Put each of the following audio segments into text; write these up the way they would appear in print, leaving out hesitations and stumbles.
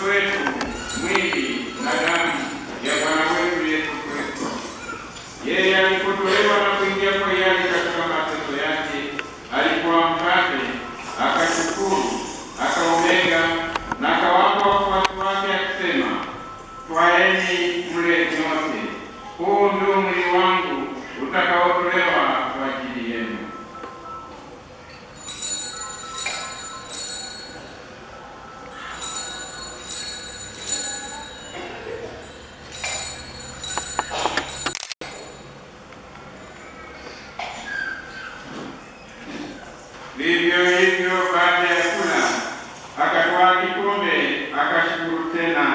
kwetu mwili na damu ya Bwana wetu Yesu Kristo. Yeye alipotolewa na kuingia kwa hiari katika mateso yake, alikuwa mkate, akashukuru, akaumega na akawapa wafuasi wake akisema, twaeni mle nyote, huu ndio mwili wangu utakaotolewa kwa ajili yenu. Vivyo hivyo baada ya kula, akatwaa kikombe, akashukuru tena,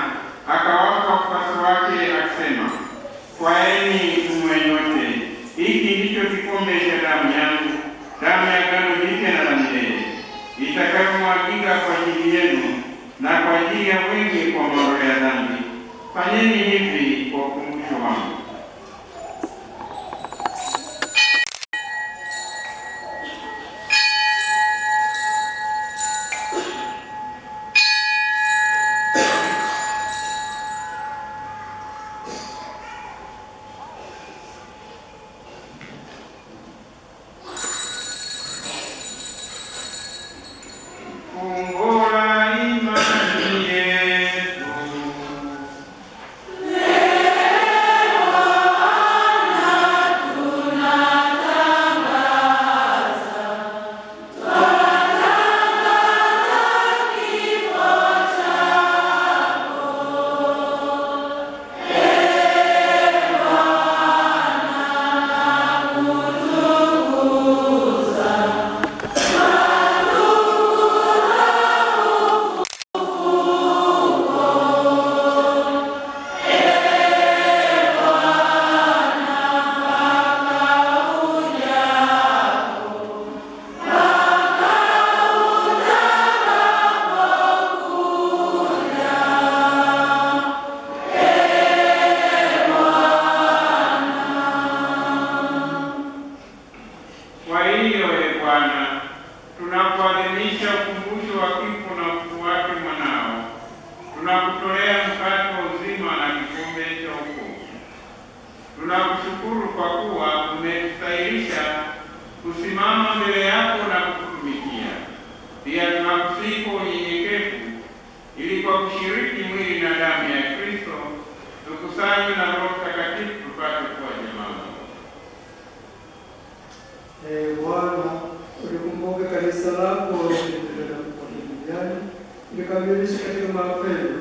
akawapa wafuasi wake akisema, twaeni mnywe nyote, hiki ndicho kikombe cha damu yangu, damu ya agano jipya na la milele, itakayomwagika kwa ajili yenu na kwa ajili ya wengi kwa maondoleo ya dhambi. Fanyeni hivi kwa ukumbusho wangu. Tunapoadhimisha ukumbusho wa kifo na ufufuo wake mwanao, tunakutolea mkate wa uzima na kikombe cha wokovu. Tunakushukuru kwa kuwa umetustahilisha kusimama mbele yako na kukutumikia. Pia tunakusihi kwa unyenyekevu, ili kwa kushiriki mwili na damu ya Kristo tukusanywe na Roho Mtakatifu tupate kuwa jamaa moja. Bwana, ulikumbuke kanisa lako likiendelea kukua duniani, ulikamilisha katika mapendo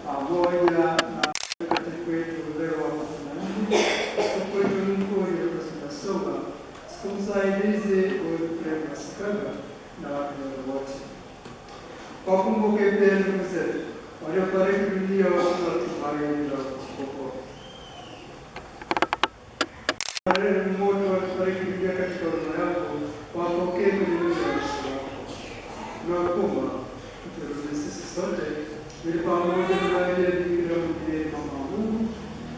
pamoja na katika wetu leo wa Matanani, siku wetu mkuu iliyosoma, siku msaidizi Wilfred Masikaga na watu wote. Wakumbuke pia ndugu zetu waliofariki dunia wakiwa tumaini la kuokoka. Mmoja walifariki dunia katika huruma yako, wapokee kwenye uso wako. Tunakuomba uturuhusu sisi sote ili pamoja na ile Bikira mwenye mama Mungu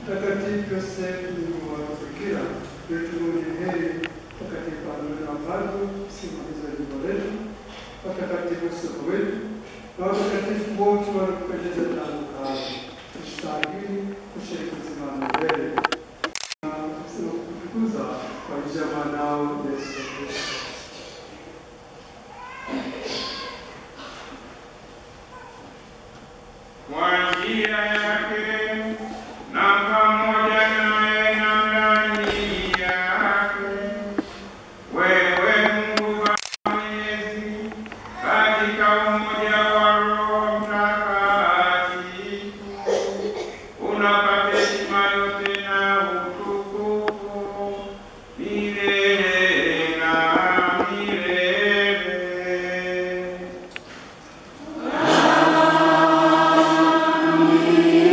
Mtakatifu Yosefu Mungu wa Bikira wetu mwenye heri, Mtakatifu Andrea na Padre msimamizi wa jimbo letu, watakatifu soko wetu na watakatifu wote waliopendeza tangu kale, tustahili kushiriki uzima wa milele kwa njia ya mwanao Yesu Kristo. Kwa njia yake na pamoja naye na ndani yake, wewe Mungu Baba Mwenyezi, katika umoja wa Roho Mtakatifu, unapata heshima yote na utukufu milele na milele. Amen.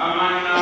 amani na